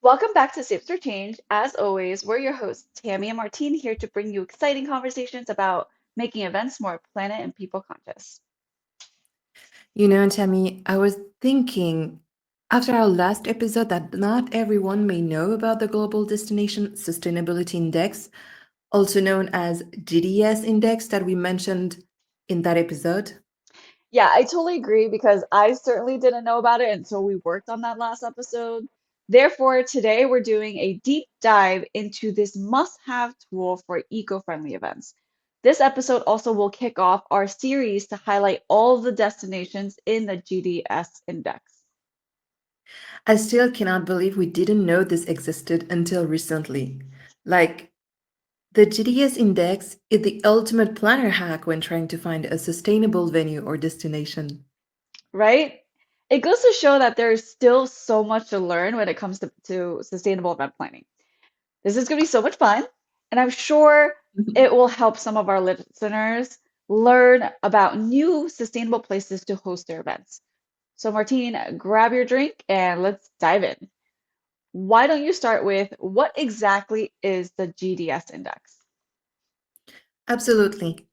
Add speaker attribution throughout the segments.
Speaker 1: Welcome back to Saves for Change. As always, we're your hosts, Tammy and Martine, here to bring you exciting conversations about making events more planet and people conscious.
Speaker 2: Tammy, I was thinking after our last episode that not everyone may know about the Global Destination Sustainability Index, also known as GDS Index, that we mentioned in that episode.
Speaker 1: Yeah, I totally agree because I certainly didn't know about it until we worked on that last episode. Therefore, today we're doing a deep dive into this must-have tool for eco-friendly events. This episode also will kick off our series to highlight all of the destinations in the GDS index.
Speaker 2: I still cannot believe we didn't know this existed until recently. Like, the GDS Index is the ultimate planner hack when trying to find a sustainable venue or destination.
Speaker 1: Right? It goes to show that there's still so much to learn when it comes to sustainable event planning. This is going to be so much fun, and I'm sure it will help some of our listeners learn about new sustainable places to host their events. So, Martine, grab your drink and let's dive in. Why don't you start with what exactly is the GDS index?
Speaker 2: Absolutely.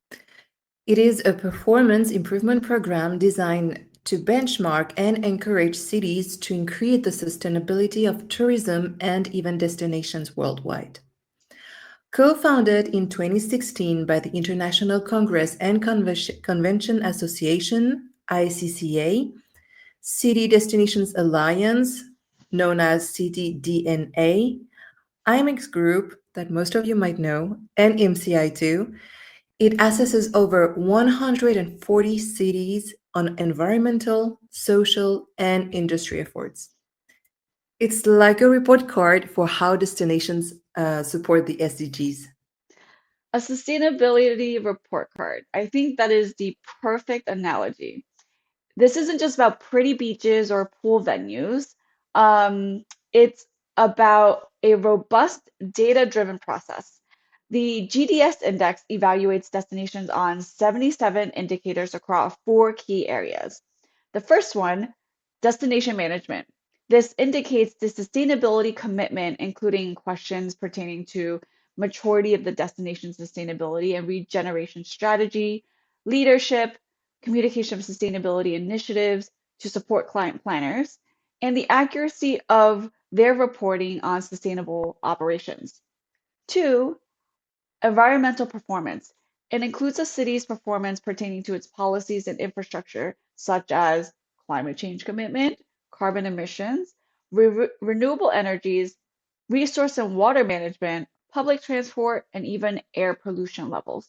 Speaker 2: It is a performance improvement program designed to benchmark and encourage cities to increase the sustainability of tourism and event destinations worldwide. Co founded in 2016 by the International Congress and Convention Association, ICCA, City Destinations Alliance, known as CTDNA, IMEX Group, that most of you might know, and MCI2, it assesses over 140 cities on environmental, social, and industry efforts. It's like a report card for how destinations support the SDGs.
Speaker 1: A sustainability report card. I think that is the perfect analogy. This isn't just about pretty beaches or pool venues. It's about a robust data-driven process. The GDS index evaluates destinations on 77 indicators across four key areas. The first one, destination management. This indicates the sustainability commitment, including questions pertaining to maturity of the destination sustainability and regeneration strategy, leadership, communication of sustainability initiatives to support client planners, and the accuracy of their reporting on sustainable operations. Two, environmental performance. It includes a city's performance pertaining to its policies and infrastructure, such as climate change commitment, carbon emissions, renewable energies, resource and water management, public transport, and even air pollution levels.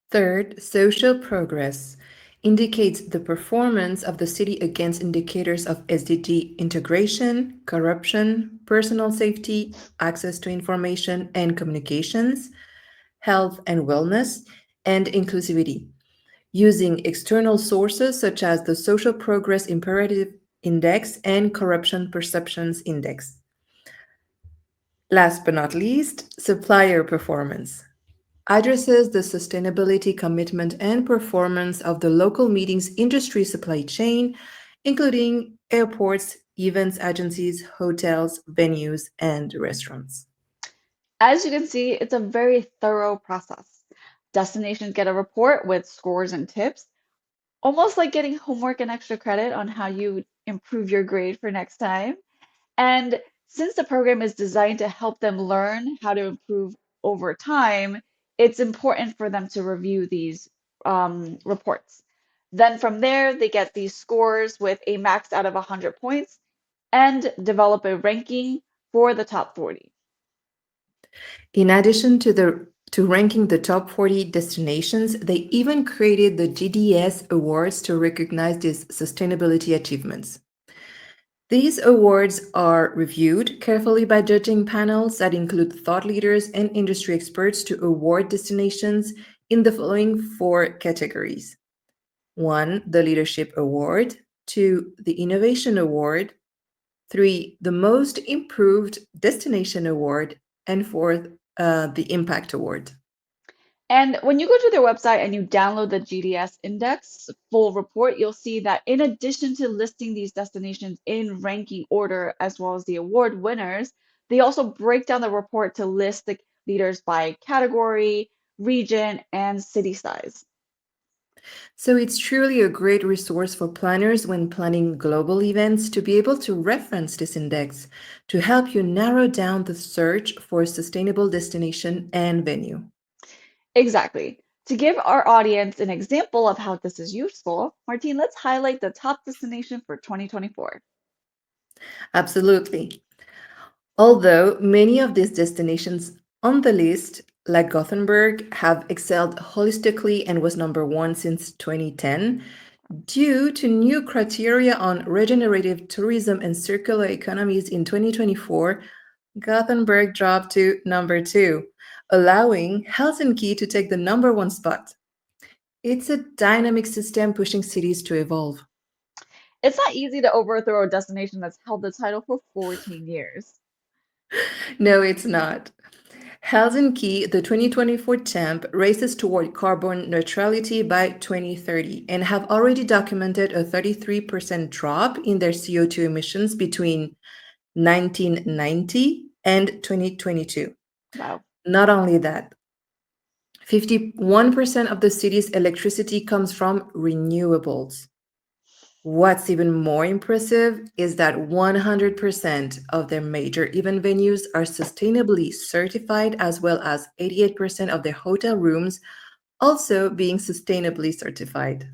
Speaker 2: Third, social progress indicates the performance of the city against indicators of SDG integration, corruption, personal safety, access to information and communications, health and wellness, and inclusivity, using external sources such as the Social Progress Imperative Index and Corruption Perceptions Index. Last but not least, supplier performance addresses the sustainability commitment and performance of the local meetings industry supply chain, including airports, events agencies, hotels, venues, and restaurants.
Speaker 1: As you can see, it's a very thorough process. Destinations get a report with scores and tips, almost like getting homework and extra credit on how you improve your grade for next time. And since the program is designed to help them learn how to improve over time, it's important for them to review these reports. Then from there, they get these scores with a max out of 100 points and develop a ranking for the top 40.
Speaker 2: In addition to ranking the top 40 destinations, they even created the GDS Awards to recognize these sustainability achievements. These awards are reviewed carefully by judging panels that include thought leaders and industry experts to award destinations in the following four categories: one, the Leadership Award; two, the Innovation Award; three, the Most Improved Destination Award; and fourth, the Impact Award.
Speaker 1: And when you go to their website and you download the GDS index full report, you'll see that in addition to listing these destinations in ranking order as well as the award winners, they also break down the report to list the leaders by category, region, and city size.
Speaker 2: So it's truly a great resource for planners when planning global events to be able to reference this index to help you narrow down the search for a sustainable destination and venue.
Speaker 1: Exactly. To give our audience an example of how this is useful, Martine, let's highlight the top destination for 2024.
Speaker 2: Absolutely. Although many of these destinations on the list, like Gothenburg, have excelled holistically and was number one since 2010, due to new criteria on regenerative tourism and circular economies in 2024, Gothenburg dropped to number two, allowing Helsinki to take the number one spot. It's a dynamic system pushing cities to evolve.
Speaker 1: It's not easy to overthrow a destination that's held the title for 14 years.
Speaker 2: No, it's not. Helsinki, the 2024 temp, races toward carbon neutrality by 2030 and have already documented a 33% drop in their CO2 emissions between 1990 and 2022.
Speaker 1: Wow.
Speaker 2: Not only that, 51% of the city's electricity comes from renewables. What's even more impressive is that 100% of their major event venues are sustainably certified, as well as 88% of their hotel rooms also being sustainably certified.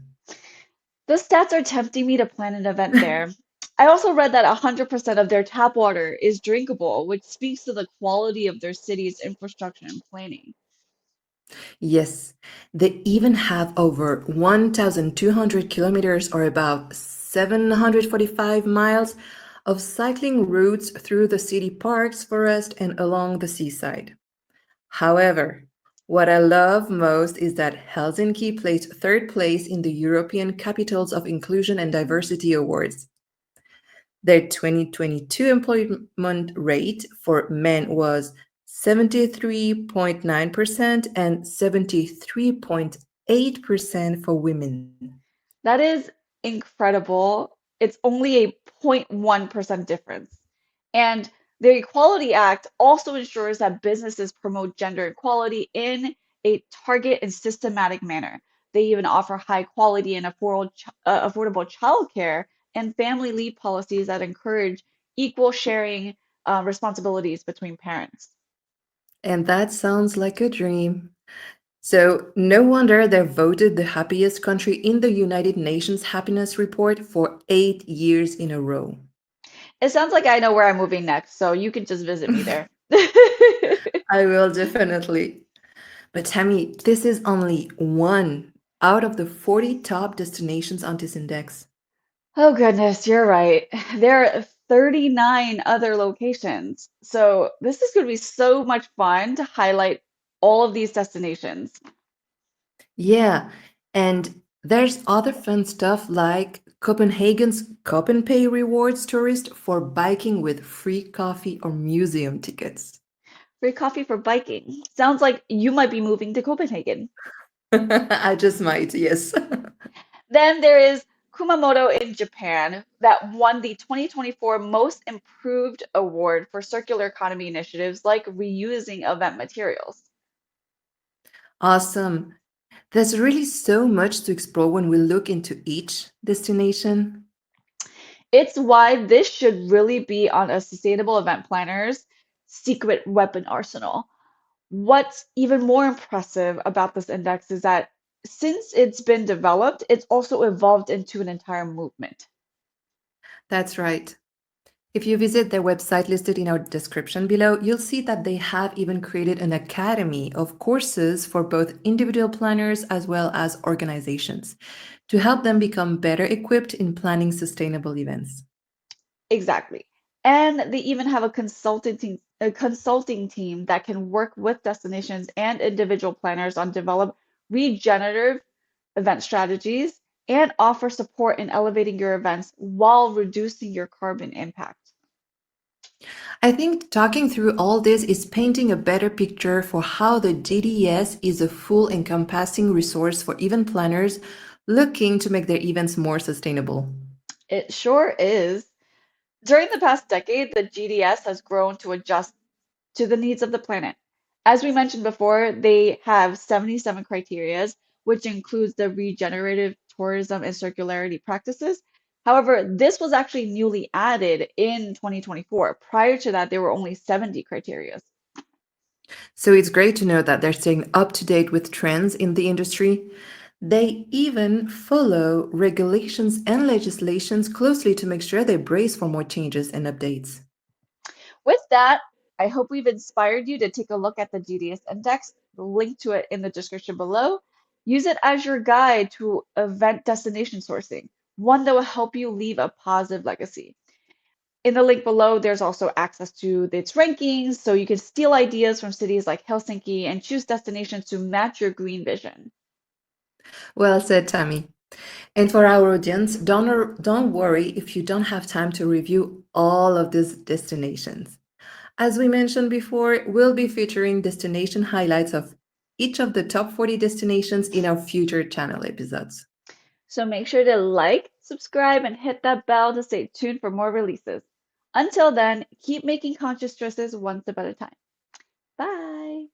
Speaker 1: The stats are tempting me to plan an event there. I also read that 100% of their tap water is drinkable, which speaks to the quality of their city's infrastructure and planning.
Speaker 2: Yes, they even have over 1,200 kilometers or about 745 miles of cycling routes through the city parks, forest, and along the seaside. However, what I love most is that Helsinki placed third place in the European Capitals of Inclusion and Diversity Awards. Their 2022 employment rate for men was 73.9% and 73.8% for women.
Speaker 1: That is incredible. It's only a 0.1% difference. And the Equality Act also ensures that businesses promote gender equality in a target and systematic manner. They even offer high quality and affordable childcare and family leave policies that encourage equal sharing responsibilities between parents.
Speaker 2: And that sounds like a dream. So, no wonder they're voted the happiest country in the United Nations Happiness Report for 8 years in a row.
Speaker 1: It sounds like I know where I'm moving next, so you can just visit me there.
Speaker 2: I will definitely. But Tammy, this is only one out of the 40 top destinations on this index.
Speaker 1: Oh goodness, you're right. There are 39 other locations. So this is going to be so much fun to highlight all of these destinations.
Speaker 2: Yeah, and there's other fun stuff like Copenhagen's Copenpay rewards tourist for biking with free coffee or museum tickets.
Speaker 1: Free coffee for biking. Sounds like you might be moving to Copenhagen.
Speaker 2: I just might, yes.
Speaker 1: Then there is Kumamoto in Japan that won the 2024 Most Improved Award for circular economy initiatives like reusing event materials.
Speaker 2: Awesome. There's really so much to explore when we look into each destination.
Speaker 1: It's why this should really be on a sustainable event planner's secret weapon arsenal. What's even more impressive about this index is that since it's been developed, it's also evolved into an entire movement.
Speaker 2: That's right. If you visit their website listed in our description below, you'll see that they have even created an academy of courses for both individual planners as well as organizations to help them become better equipped in planning sustainable events.
Speaker 1: Exactly. And they even have a consulting team that can work with destinations and individual planners on develop regenerative event strategies and offer support in elevating your events while reducing your carbon impact.
Speaker 2: I think talking through all this is painting a better picture for how the GDS is a full encompassing resource for event planners looking to make their events more sustainable.
Speaker 1: It sure is. During the past decade, the GDS has grown to adjust to the needs of the planet. As we mentioned before, they have 77 criterias, which includes the regenerative tourism and circularity practices. However, this was actually newly added in 2024. Prior to that, there were only 70 criterias.
Speaker 2: So it's great to know that they're staying up to date with trends in the industry. They even follow regulations and legislations closely to make sure they brace for more changes and updates.
Speaker 1: With that, I hope we've inspired you to take a look at the GDS Index, the link to it in the description below. Use it as your guide to event destination sourcing, one that will help you leave a positive legacy. In the link below, there's also access to its rankings, so you can steal ideas from cities like Helsinki and choose destinations to match your green vision.
Speaker 2: Well said, Tammy. And for our audience, don't worry if you don't have time to review all of these destinations. As we mentioned before, we'll be featuring destination highlights of each of the top 40 destinations in our future channel episodes.
Speaker 1: So make sure to like, subscribe, and hit that bell to stay tuned for more releases. Until then, keep making conscious choices one step at a time. Bye.